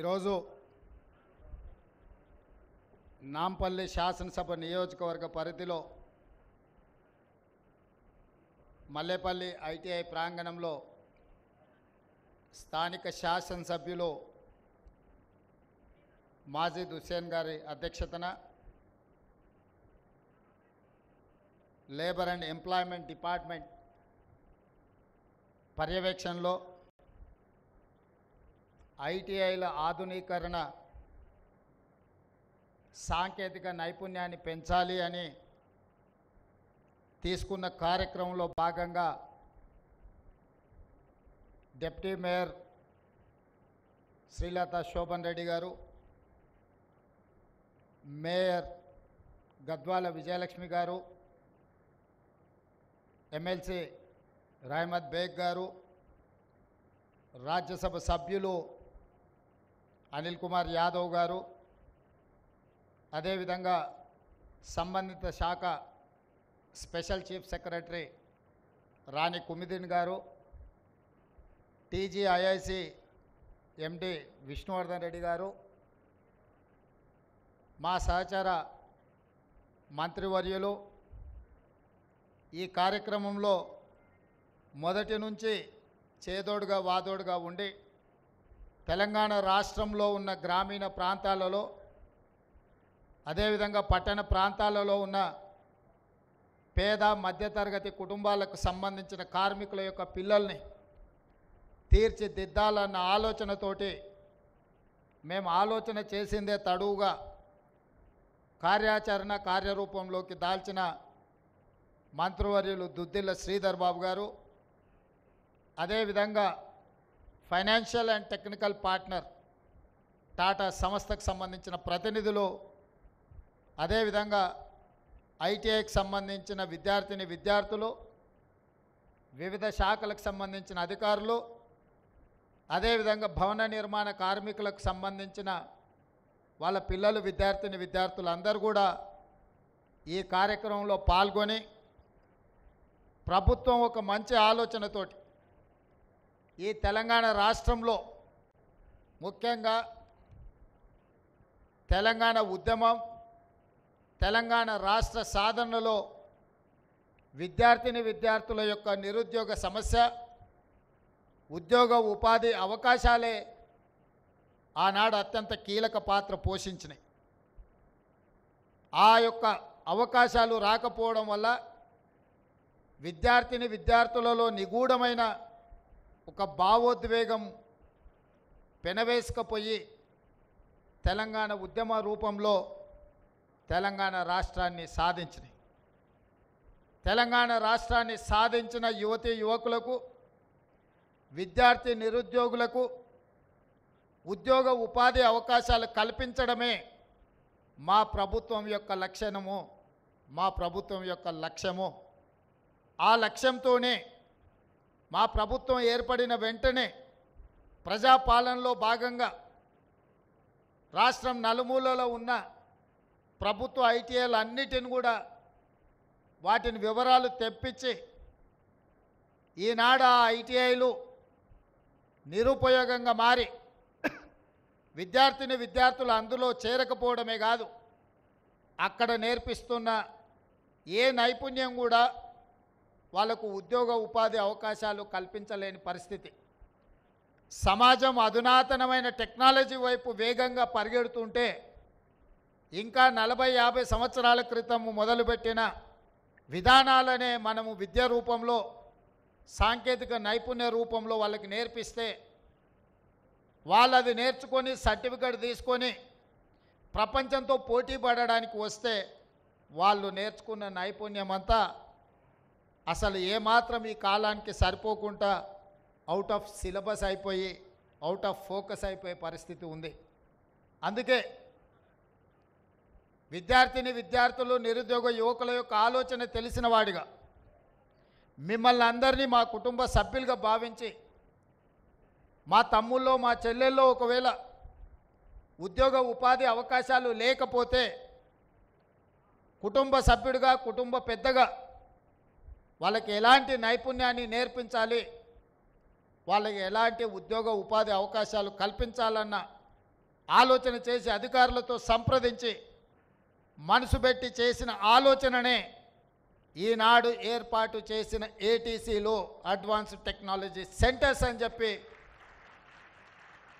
ఈరోజు నాంపల్లి శాసనసభ నియోజకవర్గ పరిధిలో మల్లేపల్లి ఐటీఐ ప్రాంగణంలో స్థానిక శాసనసభ్యులు మాజిద్ హుస్సేన్ గారి అధ్యక్షతన లేబర్ అండ్ ఎంప్లాయ్మెంట్ డిపార్ట్మెంట్ పర్యవేక్షణలో ఐటీఐల ఆధునీకరణ సాంకేతిక నైపుణ్యాన్ని పెంచాలి అని తీసుకున్న కార్యక్రమంలో భాగంగా డిప్యూటీ మేయర్ శ్రీలత శోభన్ రెడ్డి గారు, మేయర్ గద్వాల విజయలక్ష్మి గారు, ఎమ్మెల్సీ రహమత్ బేగ్ గారు, రాజ్యసభ సభ్యులు అనిల్ కుమార్ యాదవ్ గారు, అదేవిధంగా సంబంధిత శాఖ స్పెషల్ చీఫ్ సెక్రటరీ రాణి కుమిదిన్ గారు, టీజీఐఐసి ఎండి విష్ణువర్ధన్ రెడ్డి గారు, మా సహచర మంత్రివర్యులు ఈ కార్యక్రమంలో మొదటి నుంచి చేదోడుగా వాదోడుగా ఉండి తెలంగాణ రాష్ట్రంలో ఉన్న గ్రామీణ ప్రాంతాలలో అదేవిధంగా పట్టణ ప్రాంతాలలో ఉన్న పేద మధ్యతరగతి కుటుంబాలకు సంబంధించిన కార్మికుల యొక్క పిల్లల్ని తీర్చిదిద్దాలన్న ఆలోచనతోటి మేము ఆలోచన చేసిందే తడువుగా కార్యాచరణ కార్యరూపంలోకి దాల్చిన మంత్రివర్యులు దుద్దిల్ల శ్రీధర్ బాబు గారు, అదేవిధంగా financial and technical partner Tata సంస్థకు సంబంధించిన ప్రతినిధులు, అదేవిధంగా ఐటీఐకి సంబంధించిన విద్యార్థులు, వివిధ శాఖలకు సంబంధించిన అధికారులు, అదేవిధంగా భవన నిర్మాణ కార్మికులకు సంబంధించిన వాళ్ళ పిల్లలు విద్యార్థులు అందరూ కూడా ఈ కార్యక్రమంలో పాల్గొని ప్రభుత్వం ఒక మంచి ఆలోచనతోటి ఈ తెలంగాణ రాష్ట్రంలో ముఖ్యంగా తెలంగాణ ఉద్యమం, తెలంగాణ రాష్ట్ర సాధనలో విద్యార్థుల యొక్క నిరుద్యోగ సమస్య, ఉద్యోగ ఉపాధి అవకాశాలే ఆనాడు అత్యంత కీలక పాత్ర పోషించినాయి. ఆ యొక్క అవకాశాలు రాకపోవడం వల్ల విద్యార్థులలో నిగూఢమైన ఒక భావోద్వేగం పెనవేసుకపోయి తెలంగాణ ఉద్యమ రూపంలో తెలంగాణ రాష్ట్రాన్ని సాధించినాయి. తెలంగాణ రాష్ట్రాన్ని సాధించిన యువతీ యువకులకు, నిరుద్యోగులకు ఉద్యోగ ఉపాధి అవకాశాలు కల్పించడమే మా ప్రభుత్వం యొక్క లక్ష్యము, మా ప్రభుత్వం యొక్క లక్ష్యము. ఆ లక్ష్యంతోనే మా ప్రభుత్వం ఏర్పడిన వెంటనే ప్రజాపాలనలో భాగంగా రాష్ట్రం నలుమూలలో ఉన్న ప్రభుత్వ ఐటీఐలు అన్నిటిని కూడా వాటిని వివరాలు తెప్పించి ఈనాడు ఆ ఐటీఐలు నిరుపయోగంగా మారి విద్యార్థులు అందులో చేరకపోవడమే కాదు, అక్కడ నేర్పిస్తున్న ఏ నైపుణ్యం కూడా వాళ్ళకు ఉద్యోగ ఉపాధి అవకాశాలు కల్పించలేని పరిస్థితి. సమాజం అధునాతనమైన టెక్నాలజీ వైపు వేగంగా పరిగెడుతుంటే ఇంకా 40-50 సంవత్సరాల క్రితం మొదలుపెట్టిన విధానాలనే మనము విద్య రూపంలో, సాంకేతిక నైపుణ్య రూపంలో వాళ్ళకి నేర్పిస్తే వాళ్ళు అది నేర్చుకొని సర్టిఫికేట్ తీసుకొని ప్రపంచంతో పోటీ పడడానికి వస్తే వాళ్ళు నేర్చుకున్న నైపుణ్యం అంతా అసలు ఏమాత్రం ఈ కాలానికి సరిపోకుండా అవుట్ ఆఫ్ సిలబస్ అయిపోయి, అవుట్ ఆఫ్ ఫోకస్ అయిపోయే పరిస్థితి ఉంది. అందుకే విద్యార్థులు, నిరుద్యోగ యువకుల యొక్క ఆలోచన తెలిసిన వాడిగా మిమ్మల్ని అందరినీ మా కుటుంబ సభ్యులుగా భావించి, మా తమ్ముల్లో మా చెల్లెల్లో ఒకవేళ ఉద్యోగ ఉపాధి అవకాశాలు లేకపోతే కుటుంబ సభ్యుడిగా, కుటుంబ పెద్దగా వాళ్ళకి ఎలాంటి నైపుణ్యాన్ని నేర్పించాలి, వాళ్ళకి ఎలాంటి ఉద్యోగ ఉపాధి అవకాశాలు కల్పించాలన్న ఆలోచన చేసి అధికారులతో సంప్రదించి మనసు పెట్టి చేసిన ఆలోచననే ఈనాడు ఏర్పాటు చేసిన ఏటీసీలో అడ్వాన్స్డ్ టెక్నాలజీ సెంటర్స్ అని చెప్పి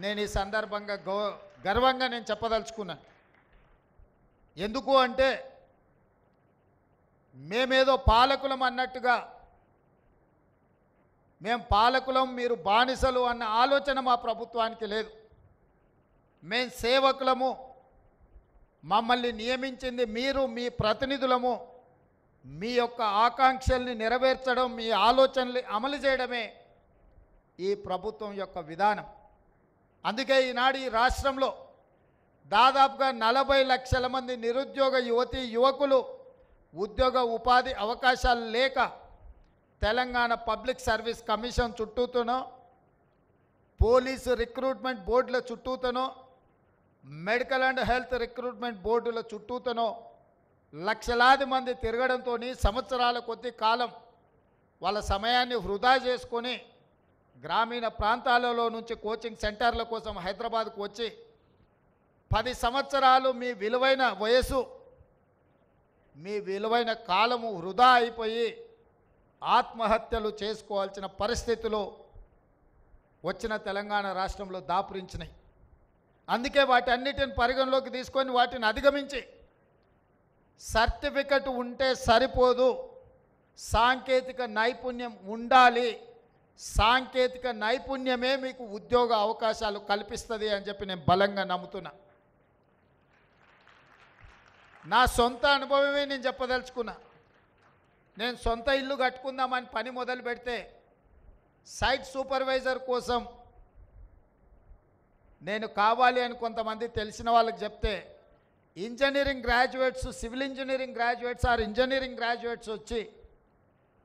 నేను ఈ సందర్భంగా గర్వంగా నేను చెప్పదలుచుకున్నాను. ఎందుకు అంటే మేమేదో పాలకులం అన్నట్టుగా, మేము పాలకులం మీరు బానిసలు అన్న ఆలోచన మా ప్రభుత్వానికి లేదు. మేము సేవకులము, మమ్మల్ని నియమించింది మీరు, మీ ప్రతినిధులము. మీ యొక్క ఆకాంక్షల్ని నెరవేర్చడం, మీ ఆలోచనల్ని అమలు చేయడమే ఈ ప్రభుత్వం యొక్క విధానం. అందుకే ఈనాడు ఈ రాష్ట్రంలో దాదాపుగా 40 లక్షల మంది నిరుద్యోగ యువతీ యువకులు ఉద్యోగ ఉపాధి అవకాశాలు లేక తెలంగాణ పబ్లిక్ సర్వీస్ కమిషన్ చుట్టూతోనో, పోలీసు రిక్రూట్మెంట్ బోర్డుల చుట్టూతోనో, మెడికల్ అండ్ హెల్త్ రిక్రూట్మెంట్ బోర్డుల చుట్టూతోనో లక్షలాది మంది తిరగడంతో సంవత్సరాల కొద్ది కాలం వాళ్ళ సమయాన్ని వృధా చేసుకొని గ్రామీణ ప్రాంతాలలో నుంచి కోచింగ్ సెంటర్ల కోసం హైదరాబాద్కు వచ్చి 10 సంవత్సరాలు మీ విలువైన వయసు, మీ విలువైన కాలము వృధా అయిపోయి ఆత్మహత్యలు చేసుకోవాల్సిన పరిస్థితులు వచ్చిన తెలంగాణ రాష్ట్రంలో దాపురించినాయి. అందుకే వాటన్నిటిని పరిగణలోకి తీసుకొని వాటిని అధిగమించి సర్టిఫికెట్ ఉంటే సరిపోదు, సాంకేతిక నైపుణ్యం ఉండాలి, సాంకేతిక నైపుణ్యమే మీకు ఉద్యోగ అవకాశాలు కల్పిస్తుంది అని చెప్పి నేను బలంగా నమ్ముతున్నా. నా సొంత అనుభవమే నేను చెప్పదలుచుకున్నా. నేను సొంత ఇల్లు కట్టుకుందామని పని మొదలు పెడితే సైట్ సూపర్వైజర్ కోసం నేను కావాలి అని కొంతమంది తెలిసిన వాళ్ళకి చెప్తే engineering graduates, civil engineering graduates or engineering graduates వచ్చి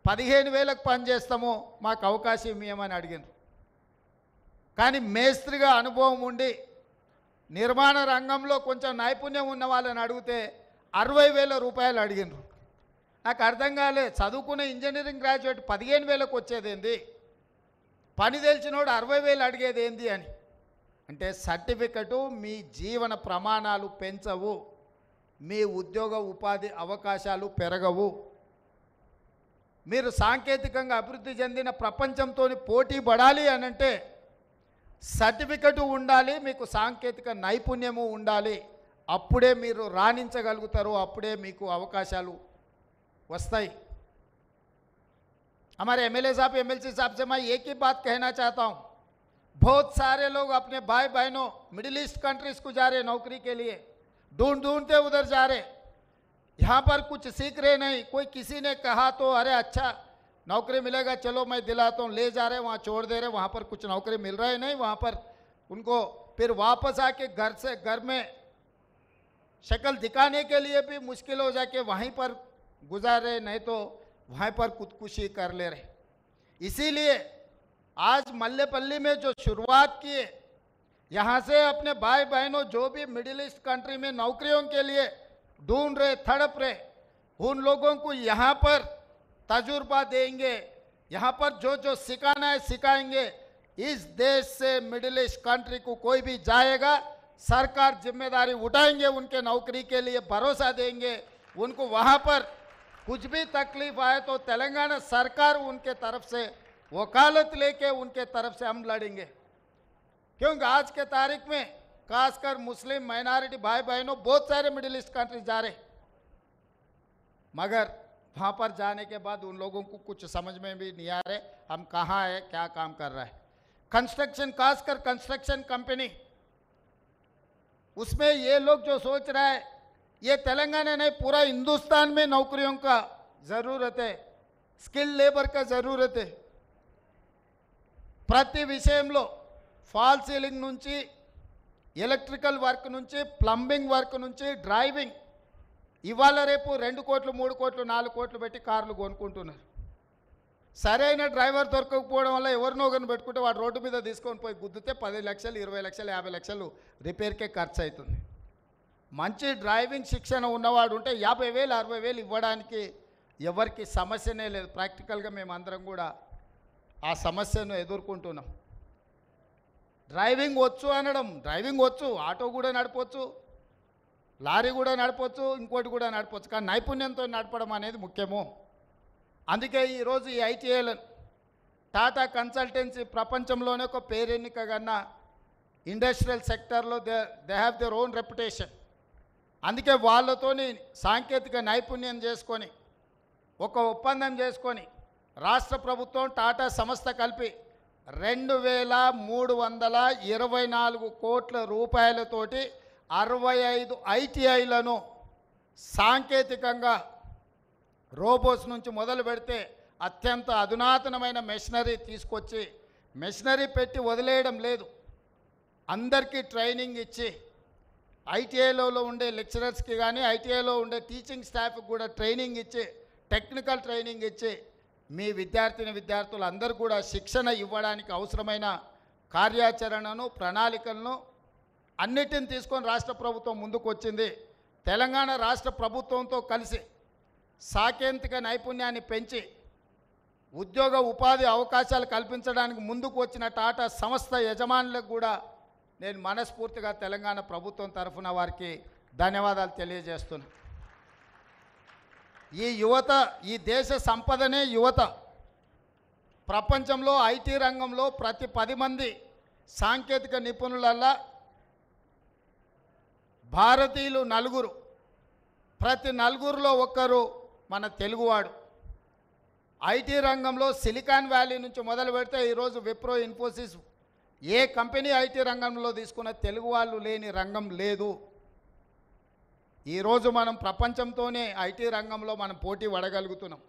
15,000కు పని చేస్తాము, మాకు అవకాశం ఇవ్వమని అడిగినారు. కానీ మేస్త్రిగా అనుభవం ఉండి నిర్మాణ రంగంలో కొంచెం నైపుణ్యం ఉన్న వాళ్ళని అడిగితే 60,000 రూపాయలు అడిగినారు. నాకు అర్థం కాలే, చదువుకునే ఇంజనీరింగ్ గ్రాడ్యుయేట్ 15,000కు వచ్చేదేంది, పని తెలిసినోడు 60,000 అడిగేది ఏంది అని. అంటే సర్టిఫికెటు మీ జీవన ప్రమాణాలు పెంచవు, మీ ఉద్యోగ ఉపాధి అవకాశాలు పెరగవు. మీరు సాంకేతికంగా అభివృద్ధి చెందిన ప్రపంచంతో పోటీ పడాలి అనంటే సర్టిఫికెటు ఉండాలి, మీకు సాంకేతిక నైపుణ్యము ఉండాలి. అప్పుడే మీరు రాణించగలుగుతారు, అప్పుడే మీకు అవకాశాలు వస్తాయి. हमारे एमएलए साहब, एमएलसी साहब से मैं एक ही बात कहना चाहता हूँ, बहुत सारे लोग अपने भाई बहनों मिडिल ईस्ट कंट्रीज को जा रहे नौकरी के लिए, ढूंढते उधर जा रहे, यहाँ पर कुछ सीख रहे नहीं. कोई किसी ने कहा तो अरे अच्छा नौकरी मिलेगा, चलो मैं दिलाता हूँ, ले जा रहे, वहाँ छोड़ दे रहे, वहाँ पर कुछ नौकरी मिल रहा है नहीं, वहाँ पर उनको फिर वापस आके घर में शक्ल दिखाने के लिए भी मुश्किल हो जाके वहीं पर गुजार रहे, नहीं तो वहीं पर खुदकुशी कर ले रहे. इसीलिए आज मल्लेपल्ली में जो शुरुआत किए, यहाँ से अपने भाई बहनों जो भी मिडिल ईस्ट कंट्री में नौकरियों के लिए ढूंढ रहे, तड़प रहे, उन लोगों को यहाँ पर तजुर्बा देंगे, यहाँ पर जो जो सिखाना है सिखाएंगे. इस देश से मिडिल ईस्ट कंट्री को कोई भी जाएगा, सरकार जिम्मेदारी उठाएंगे, उनके नौकरी के लिए भरोसा देंगे. उनको वहाँ पर कुछ भी तकलीफ आए तो तेलंगाना सरकार उनके तरफ से वकालत लेके उनके तरफ से हम लड़ेंगे. क्योंकि आज के तारीख में खासकर मुस्लिम माइनॉरिटी भाई बहनों बहुत सारे मिडिल ईस्ट कंट्री जा रहे, मगर वहाँ पर जाने के बाद उन लोगों को कुछ समझ में भी नहीं आ रहे हम कहाँ है, क्या काम कर रहा है. कंस्ट्रक्शन, खासकर कंस्ट्रक्शन कंपनी, उसमें ये लोग जो सोच रहा है, ये तेलंगाना नहीं पूरा हिंदुस्तान में नौकरियों का ज़रूरत है, स्किल लेबर का ज़रूरत है. ప్రతి విషయంలో ఫాల్ సీలింగ్ నుంచి ఎలక్ట్రికల్ వర్క్ నుంచి ప్లంబింగ్ వర్క్ నుంచి డ్రైవింగ్, ఇవాళ రేపు 2 కోట్లు 3 కోట్లు 4 కోట్లు పెట్టి కార్లు కొనుక్కుంటున్నారు. సరైన డ్రైవర్ దొరకకపోవడం వల్ల ఎవరినో ఒకరిని పెట్టుకుంటే వాడు రోడ్డు మీద తీసుకొని పోయి గుద్దితే 10 లక్షలు 20 లక్షలు 50 లక్షలు రిపేర్కే ఖర్చు అవుతుంది. మంచి డ్రైవింగ్ శిక్షణ ఉన్నవాడు ఉంటే 50,000 60,000 ఇవ్వడానికి ఎవరికి సమస్యనే లేదు. ప్రాక్టికల్గా మేమందరం కూడా ఆ సమస్యను ఎదుర్కొంటున్నాం. డ్రైవింగ్ వచ్చు అనడం, డ్రైవింగ్ వచ్చు, ఆటో కూడా నడపవచ్చు, లారీ కూడా నడపవచ్చు, ఇంకోటి కూడా నడపవచ్చు, కానీ నైపుణ్యంతో నడపడం అనేది ముఖ్యము. అందుకే ఈరోజు ఈ ఐటీఐలను టాటా కన్సల్టెన్సీ ప్రపంచంలోనే ఒక పేరెన్నికగన్న ఇండస్ట్రియల్ సెక్టర్లో they have their own reputation. అందుకే వాళ్ళతోని సాంకేతిక నైపుణ్యం చేసుకొని ఒక ఒప్పందం చేసుకొని రాష్ట్ర ప్రభుత్వం టాటా సంస్థ కలిపి 2324 కోట్ల రూపాయలతోటి 65 ఐటీఐలను సాంకేతికంగా రోబోట్స్ నుంచి మొదలు పెడితే అత్యంత అధునాతనమైన మెషినరీ తీసుకొచ్చి, మెషినరీ పెట్టి వదిలేయడం లేదు, అందరికీ ట్రైనింగ్ ఇచ్చి, ఐటీఐలో ఉండే లెక్చరర్స్కి కానీ ఐటీఐలో ఉండే టీచింగ్ స్టాఫ్కి కూడా ట్రైనింగ్ ఇచ్చి, టెక్నికల్ ట్రైనింగ్ ఇచ్చి, మీ విద్యార్థులు అందరూ కూడా శిక్షణ ఇవ్వడానికి అవసరమైన కార్యాచరణను, ప్రణాళికలను అన్నిటిని తీసుకొని రాష్ట్ర ప్రభుత్వం ముందుకు వచ్చింది. తెలంగాణ రాష్ట్ర ప్రభుత్వంతో కలిసి సాంకేతిక నైపుణ్యాన్ని పెంచి ఉద్యోగ ఉపాధి అవకాశాలు కల్పించడానికి ముందుకు వచ్చిన టాటా సంస్థ యజమానులకు కూడా నేను మనస్ఫూర్తిగా తెలంగాణ ప్రభుత్వం తరఫున వారికి ధన్యవాదాలు తెలియజేస్తున్నా. ఈ యువత, ఈ దేశ సంపదనే యువత. ప్రపంచంలో ఐటీ రంగంలో ప్రతి 10 మంది సాంకేతిక నిపుణులల్లా భారతీయులు 4, ప్రతి 4లో ఒక్కరు మన తెలుగువాడు. ఐటీ రంగంలో సిలికాన్ వ్యాలీ నుంచి మొదలు పెడితే ఈరోజు విప్రో, ఇన్ఫోసిస్, ఏ కంపెనీ ఐటీ రంగంలో తీసుకున్న తెలుగు వాళ్ళు లేని రంగం లేదు. ఈరోజు మనం ప్రపంచంతోనే ఐటీ రంగంలో మనం పోటీ పడగలుగుతున్నాం,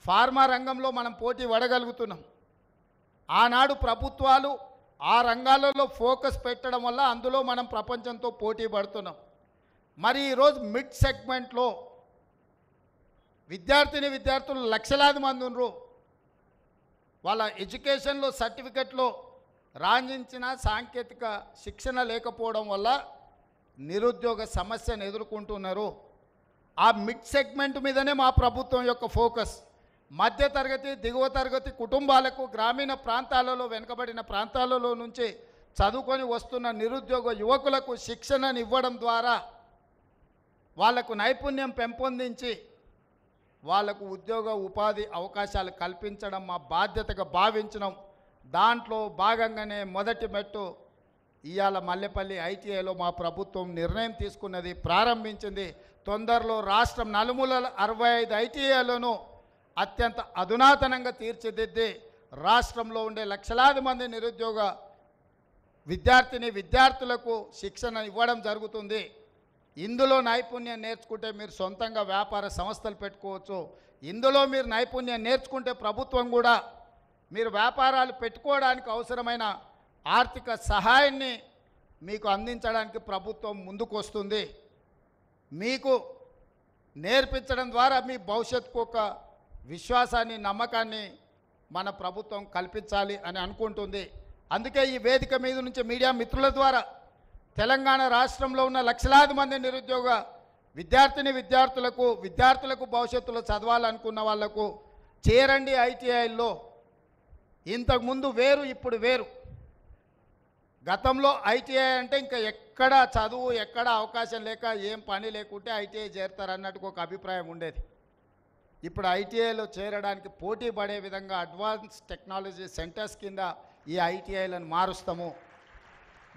ఫార్మా రంగంలో మనం పోటీ పడగలుగుతున్నాం. ఆనాడు ప్రభుత్వాలు ఆ రంగాలలో ఫోకస్ పెట్టడం వల్ల అందులో మనం ప్రపంచంతో పోటీ పడుతున్నాం. మరి ఈరోజు మిడ్ సెగ్మెంట్లో విద్యార్థులు లక్షలాది మంది ఉన్నారు. వాళ్ళ ఎడ్యుకేషన్లో సర్టిఫికెట్లో రాణించిన సాంకేతిక శిక్షణ లేకపోవడం వల్ల నిరుద్యోగ సమస్యను ఎదుర్కొంటున్నారు. ఆ మిడ్ సెగ్మెంట్ మీదనే మా ప్రభుత్వం యొక్క ఫోకస్. మధ్యతరగతి, దిగువ తరగతి కుటుంబాలకు గ్రామీణ ప్రాంతాలలో, వెనుకబడిన ప్రాంతాలలో నుంచి చదువుకొని వస్తున్న నిరుద్యోగ యువకులకు శిక్షణను ఇవ్వడం ద్వారా వాళ్లకు నైపుణ్యం పెంపొందించి వాళ్లకు ఉద్యోగ ఉపాధి అవకాశాలు కల్పించడం మా బాధ్యతగా భావించడం. దాంట్లో భాగంగానే మొదటి మెట్టు ఇవాళ మల్లెపల్లి ఐటీఐలో మా ప్రభుత్వం నిర్ణయం తీసుకున్నది, ప్రారంభించింది. తొందరలో రాష్ట్రం నలుమూలల 65 ఐటీఐలను అత్యంత అధునాతనంగా తీర్చిదిద్ది రాష్ట్రంలో ఉండే లక్షలాది మంది నిరుద్యోగ విద్యార్థులకు శిక్షణ ఇవ్వడం జరుగుతుంది. ఇందులో నైపుణ్యం నేర్చుకుంటే మీరు సొంతంగా వ్యాపార సంస్థలు పెట్టుకోవచ్చు. ఇందులో మీరు నైపుణ్యం నేర్చుకుంటే ప్రభుత్వం కూడా మీరు వ్యాపారాలు పెట్టుకోవడానికి అవసరమైన ఆర్థిక సహాయాన్ని మీకు అందించడానికి ప్రభుత్వం ముందుకు వస్తుంది. మీకు నేర్పించడం ద్వారా మీ భవిష్యత్తుకు ఒక విశ్వాసాన్ని, నమ్మకాన్ని మన ప్రభుత్వం కల్పించాలి అని అనుకుంటుంది. అందుకే ఈ వేదిక మీద నుంచి మీడియా మిత్రుల ద్వారా తెలంగాణ రాష్ట్రంలో ఉన్న లక్షలాది మంది నిరుద్యోగ విద్యార్థులకు భవిష్యత్తులో చదవాలనుకున్న వాళ్లకు చేరండి ఐటీఐల్లో. ఇంతకుముందు వేరు, ఇప్పుడు వేరు. గతంలో ఐటీఐ అంటే ఇంకా ఎక్కడ చదువు, ఎక్కడ అవకాశం లేక, ఏం పని లేకుంటే ఐటీఐ చేరతారన్నట్టుకు ఒక అభిప్రాయం ఉండేది. ఇప్పుడు ఐటీఐలో చేరడానికి పోటీ పడే విధంగా అడ్వాన్స్ టెక్నాలజీ సెంటర్స్ కింద ఈ ఐటీఐలను మారుస్తాము.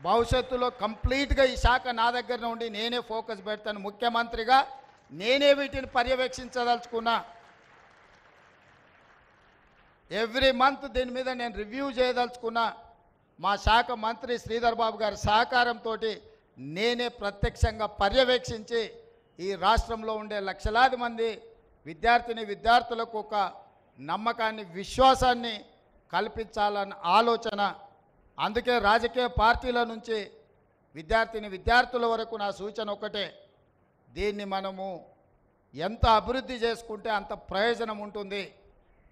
భవిష్యత్తులో కంప్లీట్గా ఈ శాఖ నా దగ్గర నుండి నేనే ఫోకస్ పెడతాను. ముఖ్యమంత్రిగా నేనే వీటిని పర్యవేక్షించదలుచుకున్నా. ఎవ్రీ మంత్ దీని మీద నేను రివ్యూ చేయదలుచుకున్నా. మా శాఖ మంత్రి శ్రీధర్ బాబు గారి సహకారంతో నేనే ప్రత్యక్షంగా పర్యవేక్షించి ఈ రాష్ట్రంలో ఉండే లక్షలాది మంది విద్యార్థులకు ఒక నమ్మకాన్ని, విశ్వాసాన్ని కల్పించాలన్న ఆలోచన. అందుకే రాజకీయ పార్టీల నుంచి విద్యార్థుల వరకు నా సూచన ఒకటే, దీన్ని మనము ఎంత అభివృద్ధి చేసుకుంటే అంత ప్రయోజనం ఉంటుంది.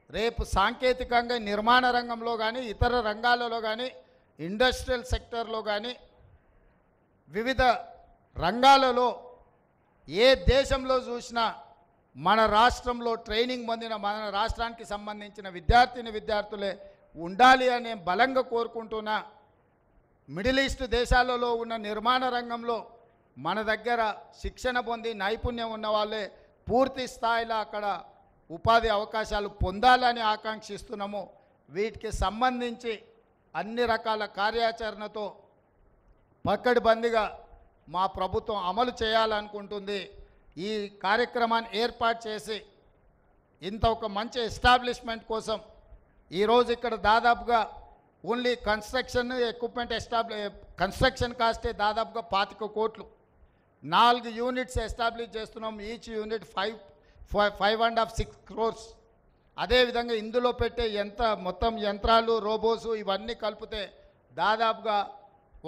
రేపు సాంకేతికంగా నిర్మాణ రంగంలో కానీ, ఇతర రంగాలలో కానీ, ఇండస్ట్రియల్ సెక్టర్లో కానీ, వివిధ రంగాలలో ఏ దేశంలో చూసినా మన రాష్ట్రంలో ట్రైనింగ్ పొందిన, మన రాష్ట్రానికి సంబంధించిన విద్యార్థులే ఉండాలి అనే బలంగా కోరుకుంటున్నా. మిడిల్ ఈస్ట్ దేశాలలో ఉన్న నిర్మాణ రంగంలో మన దగ్గర శిక్షణ పొంది నైపుణ్యం ఉన్న వాళ్ళే పూర్తి స్థాయిలో అక్కడ ఉపాధి అవకాశాలు పొందాలని ఆకాంక్షిస్తున్నాము. వీటికి సంబంధించి అన్ని రకాల కార్యాచరణతో పకడ్బందీగా మా ప్రభుత్వం అమలు చేయాలనుకుంటుంది. ఈ కార్యక్రమాన్ని ఏర్పాటు చేసి ఇంత ఒక మంచి ఎస్టాబ్లిష్మెంట్ కోసం ఈరోజు ఇక్కడ దాదాపుగా ఓన్లీ కన్స్ట్రక్షన్ ఎక్విప్మెంట్ కన్స్ట్రక్షన్ కాస్టే దాదాపుగా 25 కోట్లు. 4 యూనిట్స్ ఎస్టాబ్లిష్ చేస్తున్నాం. Each unit 5.5-6 crores. అదేవిధంగా ఇందులో పెట్టే మొత్తం యంత్రాలు, రోబోసు ఇవన్నీ కలిపితే దాదాపుగా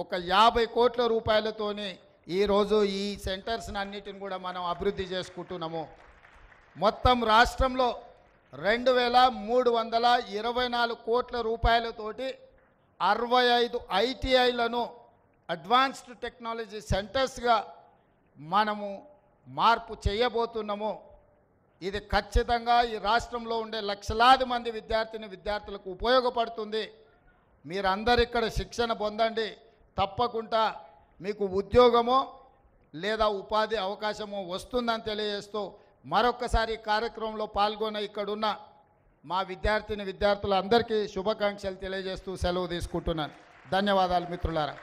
ఒక 50 కోట్ల రూపాయలతోని ఈరోజు ఈ సెంటర్స్ అన్నిటిని కూడా మనం అభివృద్ధి చేసుకుంటున్నాము. మొత్తం రాష్ట్రంలో 2,324 కోట్ల రూపాయలతోటి 65 ఐటీఐలను అడ్వాన్స్డ్ టెక్నాలజీ సెంటర్స్గా మనము మార్పు చేయబోతున్నాము. ఇది ఖచ్చితంగా ఈ రాష్ట్రంలో ఉండే లక్షలాది మంది విద్యార్థులకు ఉపయోగపడుతుంది. మీరందరూ ఇక్కడ శిక్షణ పొందండి. తప్పకుండా మీకు ఉద్యోగమో లేదా ఉపాధి అవకాశమో వస్తుందని తెలియజేస్తూ మరొక్కసారి కార్యక్రమంలో పాల్గొన్న ఇక్కడున్న మా విద్యార్థులందరికీ శుభాకాంక్షలు తెలియజేస్తూ సెలవు తీసుకుంటున్నాను. ధన్యవాదాలు మిత్రులారా.